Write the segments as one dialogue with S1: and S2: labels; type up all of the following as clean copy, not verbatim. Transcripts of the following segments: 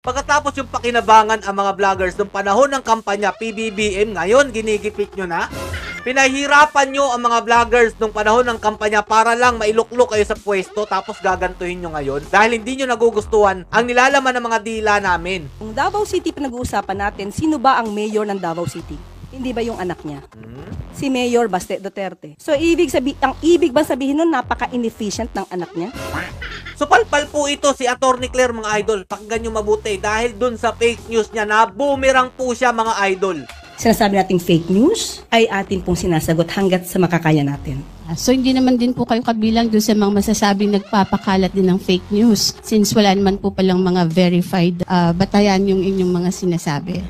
S1: Pagkatapos yung pakinabangan ang mga vloggers noong panahon ng kampanya PBBM, ngayon ginigipit nyo na? Pinahirapan nyo ang mga vloggers noong panahon ng kampanya para lang mailuklok kayo sa pwesto tapos gagantuhin nyo ngayon dahil hindi nyo nagugustuhan ang nilalaman ng mga dila namin.
S2: Kung Davao City pinag-uusapan natin, sino ba ang mayor ng Davao City? Hindi ba yung anak niya? Si Mayor Baste Duterte. So, ang ibig ba sabihin nun, napaka-inefficient ng anak niya?
S1: So, palpal po ito si Atty. Claire, mga idol. Pakinggan nyo mabuti dahil dun sa fake news niya na boomerang po siya, mga idol.
S2: Sinasabi nating fake news ay atin pong sinasagot hanggat sa makakaya natin.
S3: So hindi naman din po kayo kabilang doon sa mga masasabing nagpapakalat din ng fake news since wala naman po palang mga verified batayan yung inyong mga sinasabi.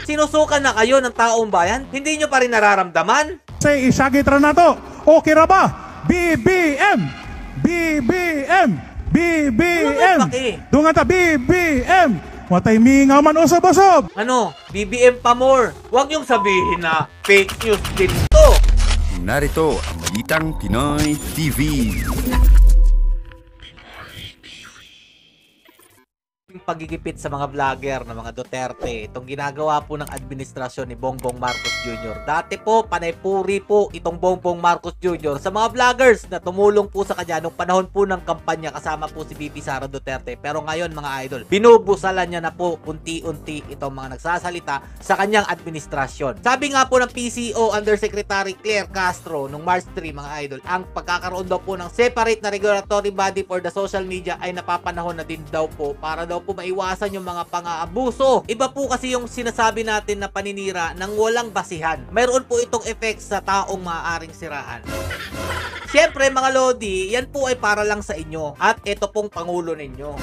S1: Sinusukan na kayo ng taong bayan? Hindi nyo pa rin nararamdaman?
S4: Say, isagitra na to. Okay ra ba? BBM! BBM! BBM! Doon nga ta, BBM! Matay mingaw man usab-usab!
S1: Ano? BBM pa more. Huwag yung sabihin na fake news din to.
S5: Narito ang Balitang Pinoy TV.
S1: Pagigipit sa mga vlogger na mga Duterte, itong ginagawa po ng administrasyon ni Bongbong Marcos Jr. Dati po, panay-puri po itong Bongbong Marcos Jr. sa mga vloggers na tumulong po sa kanya nung panahon po ng kampanya kasama po si BP Sara Duterte. Pero ngayon, mga idol, binubusalan niya na po unti-unti itong mga nagsasalita sa kanyang administrasyon. Sabi nga po ng PCO Undersecretary Claire Castro nung March 3, mga idol, ang pagkakaroon daw po ng separate na regulatory body for the social media ay napapanahon na din daw po para daw po maiwasan yung mga pang-aabuso. Iba po kasi yung sinasabi natin na paninira ng walang basihan. Mayroon po itong effect sa taong maaaring siraan. Siyempre, mga Lodi, yan po ay para lang sa inyo. At ito pong pangulo ninyo.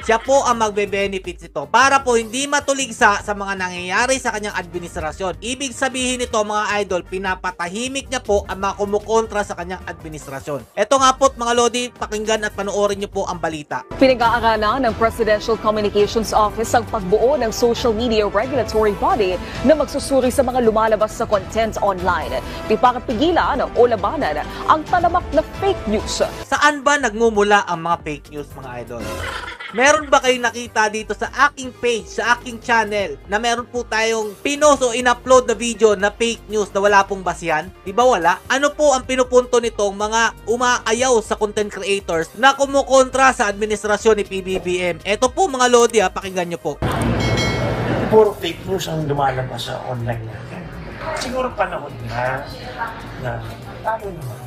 S1: Siya po ang magbe-benefits ito para po hindi matuligsa sa mga nangyayari sa kanyang administrasyon. Ibig sabihin nito, mga idol, pinapatahimik niya po ang mga kumukontra sa kanyang administrasyon. Ito nga po, mga Lodi, pakinggan at panoorin niyo po ang balita.
S6: Pinag-aaralan ng Presidential Communications Office ang pagbuo ng social media regulatory body na magsusuri sa mga lumalabas sa content online. Pipapigilan o labanan ang talamak na fake news.
S1: Saan ba nagmumula ang mga fake news, mga idol? Meron ba kayong nakita dito sa aking page, sa aking channel, na meron po tayong pinost o in-upload na video na fake news na wala pong basihan? Di ba wala? Ano po ang pinupunto nitong mga umaayaw sa content creators na kumukontra sa administrasyon ni PBBM? Ito po, mga Lodi, pakinggan nyo po.
S7: Puro fake news ang lumalabas sa online natin. Siguro panahon na tayo naman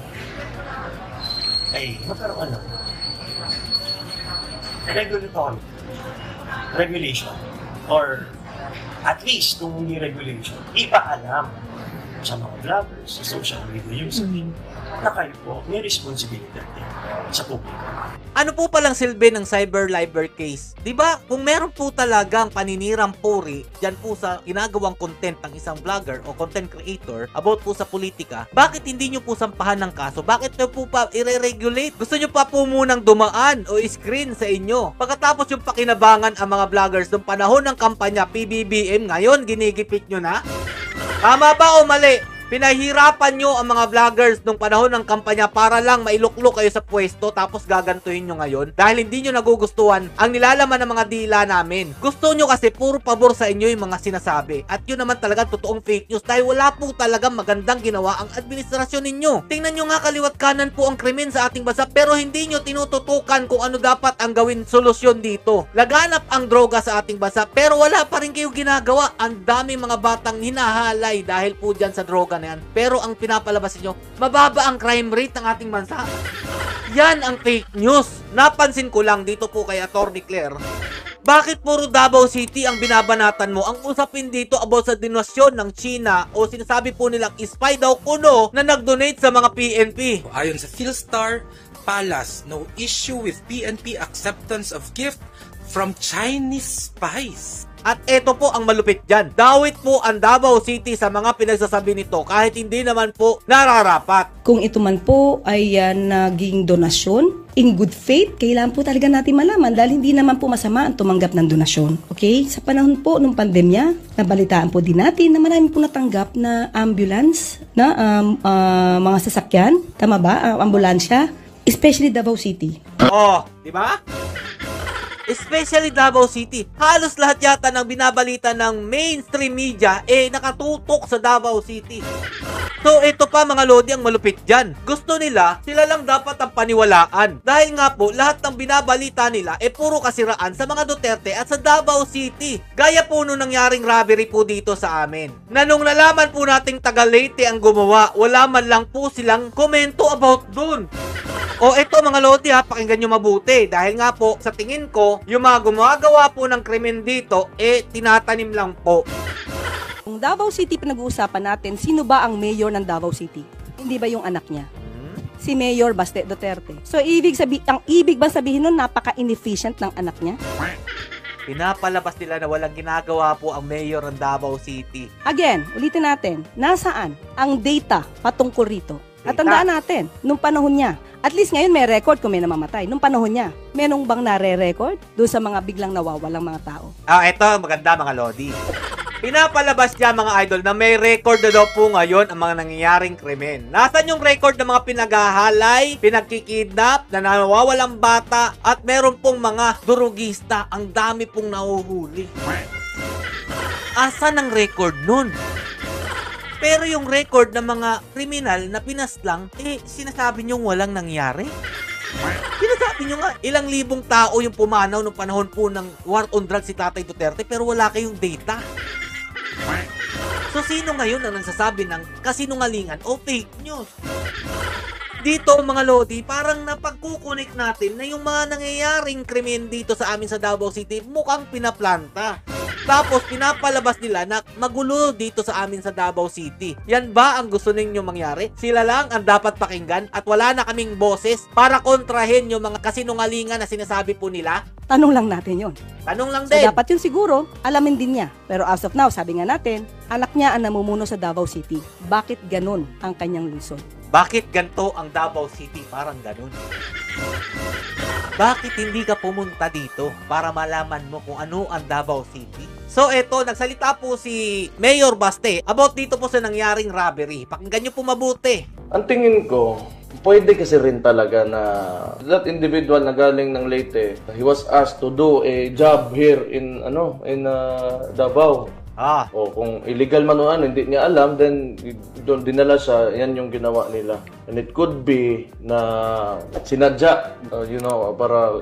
S7: ay magkaroon regulatory regulation, or at least kung hindi regulation, ipaalam sa mga vloggers, sa social media users na kayo po may responsibility sa publiko.
S1: Ano po palang silbi ng cyber libel case? Diba, kung meron po talagang paninirang puri dyan po sa ginagawang content ng isang vlogger o content creator about po sa politika, bakit hindi nyo po sampahan ng kaso? Bakit nyo po pa i-regulate? Gusto nyo pa po munang dumaan o screen sa inyo? Pagkatapos yung pakinabangan ang mga vloggers noong panahon ng kampanya PBBM, ngayon ginigipit nyo na? Tama ba o mali? Pinahirapan nyo ang mga vloggers nung panahon ng kampanya para lang mailuklok kayo sa pwesto tapos gagantuhin nyo ngayon dahil hindi nyo nagugustuhan ang nilalaman ng mga dila namin. Gusto nyo kasi puro pabor sa inyo yung mga sinasabi at yun naman talaga totoong fake news dahil wala po talagang magandang ginawa ang administrasyon ninyo. Tingnan nyo nga, kaliwat kanan po ang krimen sa ating bansa pero hindi nyo tinututukan kung ano dapat ang gawin solusyon dito. Laganap ang droga sa ating bansa pero wala pa rin kayo ginagawa. Ang daming mga batang hinahalay dahil po dyan sa droga na yan. Pero ang pinapalabas niyo, mababa ang crime rate ng ating bansa. Yan ang fake news. Napansin ko lang dito po kay Atty. Claire, bakit puro Davao City ang binabanatan mo? Ang usapin dito about sa donasyon ng China o sinasabi po nilang spy daw kuno na nag-donate sa mga PNP.
S8: Ayon sa Philstar Palace, no issue with PNP acceptance of gift from Chinese spies.
S1: At eto po ang malupit dyan. Dawit po ang Davao City sa mga pinagsasabi nito kahit hindi naman po nararapat.
S2: Kung ito man po ay naging donasyon, in good faith, kailangan po talaga natin malaman dahil hindi naman po masama ang tumanggap ng donasyon. Okay? Sa panahon po ng pandemya, nabalitaan po din natin na marami po natanggap na ambulance, na mga sasakyan, tama ba? Ambulansya, especially Davao City.
S1: Oh, di ba? Especially Davao City. Halos lahat yata ng binabalita ng mainstream media nakatutok sa Davao City. So ito pa mga Lodi ang malupit dyan. Gusto nila, sila lang dapat ang paniwalaan. Dahil nga po, lahat ng binabalita nila puro kasiraan sa mga Duterte at sa Davao City. Gaya po nung nangyaring robbery po dito sa amin. Na nung nalaman po nating taga Leyte ang gumawa, wala man lang po silang komento about dun. O eto mga Lodi pakinggan nyo mabuti. Dahil nga po, sa tingin ko, yung mga gumagawa po ng krimen dito, tinatanim lang po.
S2: Kung Davao City pinag-uusapan natin, sino ba ang mayor ng Davao City? Hindi ba yung anak niya? Si Mayor Baste Duterte. So ang ibig ba sabihin nun, napaka-inefficient ng anak niya?
S1: Pinapalabas nila na walang ginagawa po ang mayor ng Davao City.
S2: Again, ulitin natin, nasaan ang data patungkol rito? At tandaan natin, nung panahon niya, at least ngayon may record kung may namamatay. Nung panahon niya, merong bang nare-record doon sa mga biglang nawawalang mga tao?
S1: Eto, maganda mga Lodi. Pinapalabas niya mga idol na may record na daw po ngayon ang mga nangyayaring krimen. Nasaan yung record ng mga pinaghahalay, pinagkikidnap, na nawawalang bata, at meron pong mga durugista. Ang dami pong nahuhuli. Asan ang record nun? Pero yung record ng mga kriminal na pinaslang, sinasabi nyo walang nangyari? Sinasabi nyo nga, ilang libong tao yung pumanaw nung panahon po ng war on drugs si Tatay Duterte, pero wala kayong data. So sino ngayon ang nagsasabi ng kasinungalingan o fake news? Dito mga Lodi, parang napagkukunik natin na yung mga nangyayaring krimen dito sa amin sa Davao City mukhang pinaplanta. Tapos pinapalabas nila na magulo dito sa amin sa Davao City. Yan ba ang gusto ninyo mangyari? Sila lang ang dapat pakinggan at wala na kaming boses para kontrahin yung mga kasinungalingan na sinasabi po nila?
S2: Tanong lang natin yon.
S1: Tanong lang
S2: So
S1: din.
S2: dapat yun siguro, alamin din niya. Pero as of now, sabi nga natin, anak niya ang namumuno sa Davao City. Bakit ganun ang kanyang lungsod?
S1: Bakit ganito ang Davao City? Parang ganun. Bakit hindi ka pumunta dito para malaman mo kung ano ang Davao City? So eto, nagsalita po si Mayor Baste about dito po sa nangyaring robbery. Pakinggan nyo po mabuti.
S9: Ang tingin ko, pwede kasi rin talaga na that individual na galing ng Leyte, he was asked to do a job here in Davao. O kung illegal man o hindi niya alam, then doon dinala siya, yan yung ginawa nila. And it could be na sinadya, para,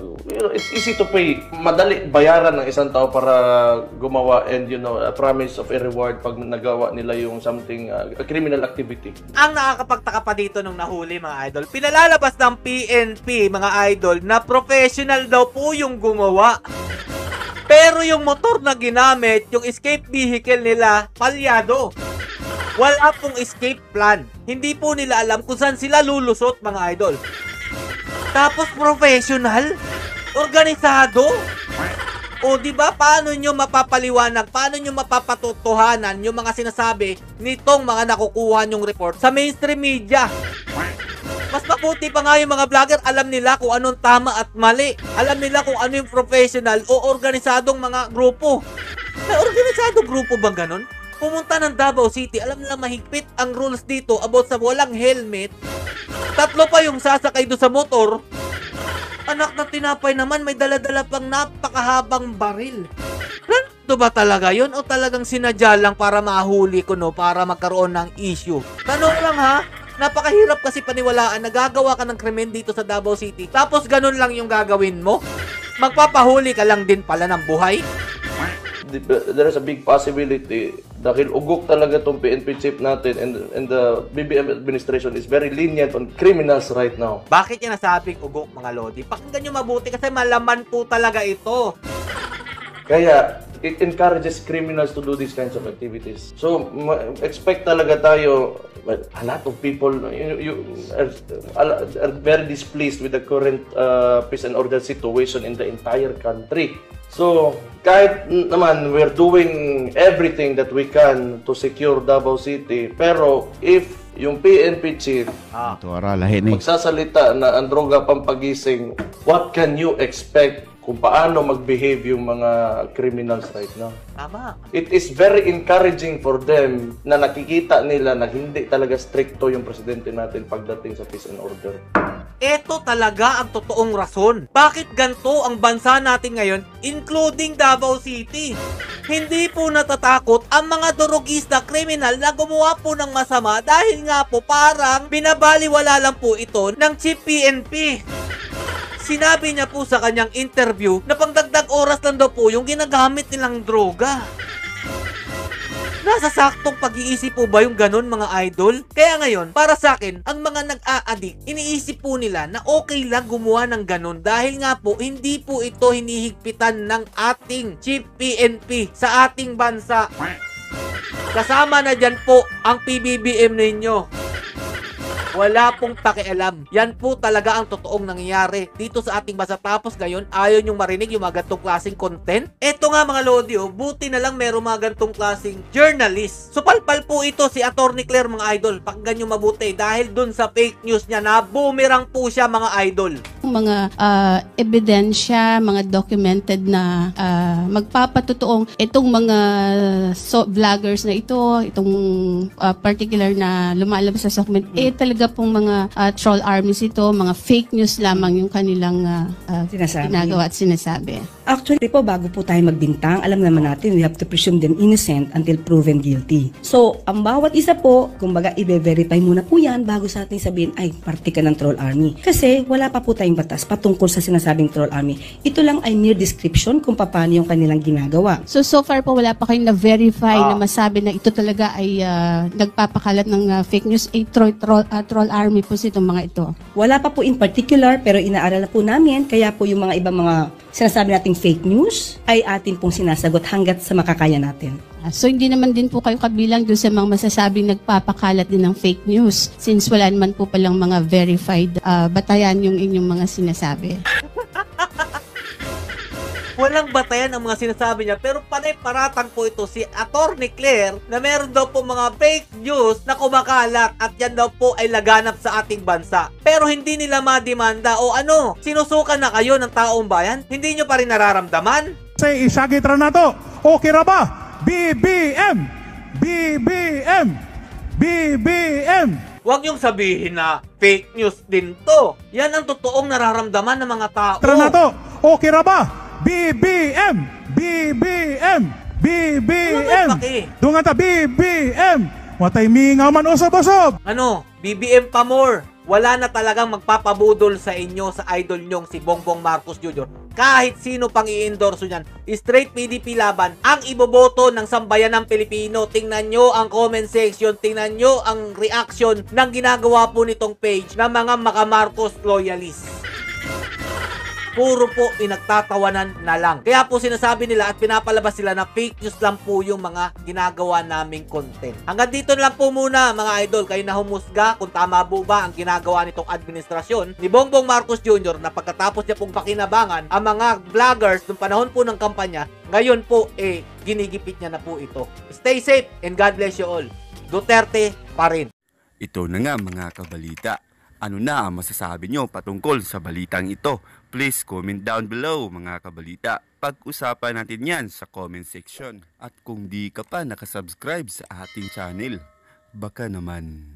S9: it's easy to pay. Madali bayaran ng isang tao para gumawa and, a promise of a reward pag nagawa nila yung something, a criminal activity.
S1: Ang nakakapagtaka pa dito nung nahuli mga idol, pinalalabas ng PNP mga idol na professional daw po yung gumawa. Pero yung motor na ginamit, yung escape vehicle nila, palyado. Wala pong escape plan. Hindi po nila alam kung saan sila lulusot mga idol. Tapos professional? Organisado? O di ba paano nyo mapapaliwanag, paano nyo mapapatotohanan yung mga sinasabi nitong mga nakukuha nyong report sa mainstream media? Mas mabuti pa nga yung mga vlogger, alam nila kung anong tama at mali. Alam nila kung ano yung professional o organisadong mga grupo. May organisadong grupo bang ganun? Pumunta ng Davao City, alam nila mahigpit ang rules dito about sa walang helmet. Tatlo pa yung sasakay doon sa motor. Anak na tinapay naman, may dala-dala pang napakahabang baril. Ito ba talaga yun? O talagang sinadya lang para mahuli ko, para magkaroon ng issue? Tanong lang ha? Napakahirap kasi paniwalaan na gagawa ka ng krimen dito sa Davao City. Tapos ganun lang yung gagawin mo? Magpapahuli ka lang din pala ng buhay?
S9: There is a big possibility dahil ugok talaga itong PNP chief natin and the BBM administration is very lenient on criminals right now.
S1: Bakit yan nasabing ugok mga Lodi? Pakinggan nyo mabuti kasi malaman po talaga ito.
S9: Kaya it encourages criminals to do these kinds of activities. So expect talaga tayo, a lot of people are very displeased with the current peace and order situation in the entire country. So, kahit naman we're doing everything that we can to secure Davao City, pero if yung PNP chief magsasalita na ang droga pampagising, what can you expect kung paano mag-behave yung mga criminals right now?
S1: Tama.
S9: It is very encouraging for them na nakikita nila na hindi talaga stricto yung presidente natin pagdating sa peace and order.
S1: Ito talaga ang totoong rason. Bakit ganito ang bansa natin ngayon, including Davao City? Hindi po natatakot ang mga durugista kriminal na gumawa po ng masama dahil nga po parang binabaliwala lang po ito ng Chief PNP. Sinabi niya po sa kanyang interview na pangdagdag oras lang daw po yung ginagamit nilang droga. Nasa saktong pag-iisip po ba yung ganun mga idol? Kaya ngayon, para sa akin, ang mga nag-a-addict, iniisip po nila na okay lang gumawa ng ganun dahil nga po, hindi po ito hinihigpitan ng ating Chief PNP sa ating bansa. Kasama na dyan po ang PBBM ninyo. Wala pong pakialam. Yan po talaga ang totoong nangyayari dito sa ating bansa. Tapos ngayon, ayaw nyong marinig yung mga gantong klaseng content. Eto nga mga Lodi, buti na lang meron mga gantong klaseng journalist. So palpal po ito si Atty. Claire mga idol. Pakinggan nyo mabuti dahil dun sa fake news niya na boomerang po siya mga idol.
S3: Mga ebidensya, mga documented na magpapatotoong itong mga vloggers na itong particular na lumalabas sa document, talaga pong mga troll armies ito, mga fake news lamang yung kanilang ginagawa at sinasabi.
S2: Actually po, bago po tayo magbintang, alam naman natin, we have to presume them innocent until proven guilty. So, ang bawat isa po, kumbaga, i-verify muna po yan bago sa ating sabihin, ay, parte ka ng troll army. Kasi, wala pa po tayong batas patungkol sa sinasabing troll army. Ito lang ay mere description kung paano yung kanilang ginagawa.
S3: So far po, wala pa kayong na-verify na masabi na ito talaga ay nagpapakalat ng fake news, troll army po itong mga ito.
S2: Wala pa po in particular, pero inaaral na po namin, kaya po yung mga ibang mga sinasabi nating fake news ay atin pong sinasagot hanggat sa makakaya natin.
S3: So hindi naman din po kayo kabilang doon sa mga masasabing nagpapakalat din ng fake news since wala naman po palang mga verified batayan yung inyong mga sinasabi.
S1: Walang batayan ang mga sinasabi niya pero panay-paratan po ito si Atty. Claire na meron daw po mga fake news na kumakalat at yan daw po ay laganap sa ating bansa. Pero hindi nila mademanda o ano, sinusukan na kayo ng taong bayan? Hindi nyo pa rin nararamdaman?
S4: Say, isagitra na to. Okay ra ba? BBM! BBM! BBM!
S1: Huwag niyong sabihin na fake news din to. Yan ang totoong nararamdaman ng mga tao.
S4: Tara na to. Okay ra ba? BBM! BBM! BBM! Doon nga ta, BBM! Watay mingaw man usab-usab!
S1: Ano? BBM pa more. Wala na talagang magpapabudol sa inyo sa idol nyong si Bongbong Marcos Jr. Kahit sino pang i-endorso niyan. Straight PDP laban ang iboboto ng sambayan ng Pilipino. Tingnan nyo ang comment section. Tingnan nyo ang reaction ng ginagawa po nitong page ng mga maka-Marcos loyalists. Puro po pinagtatawanan na lang. Kaya po sinasabi nila at pinapalabas sila na fake news lang po yung mga ginagawa naming content. Hanggang dito na lang po muna mga idol. Kayo na humusga kung tama po ba ang ginagawa nitong administrasyon ni Bongbong Marcos Jr. na pagkatapos niya pong pakinabangan ang mga vloggers noong panahon po ng kampanya, ngayon po ginigipit niya na po ito. Stay safe and God bless you all. Duterte pa rin.
S5: Ito na nga mga kabalita. Ano na ang masasabi nyo patungkol sa balitang ito? Please comment down below mga kabalita. Pag-usapan natin yan sa comment section. At kung di ka pa nakasubscribe sa ating channel, baka naman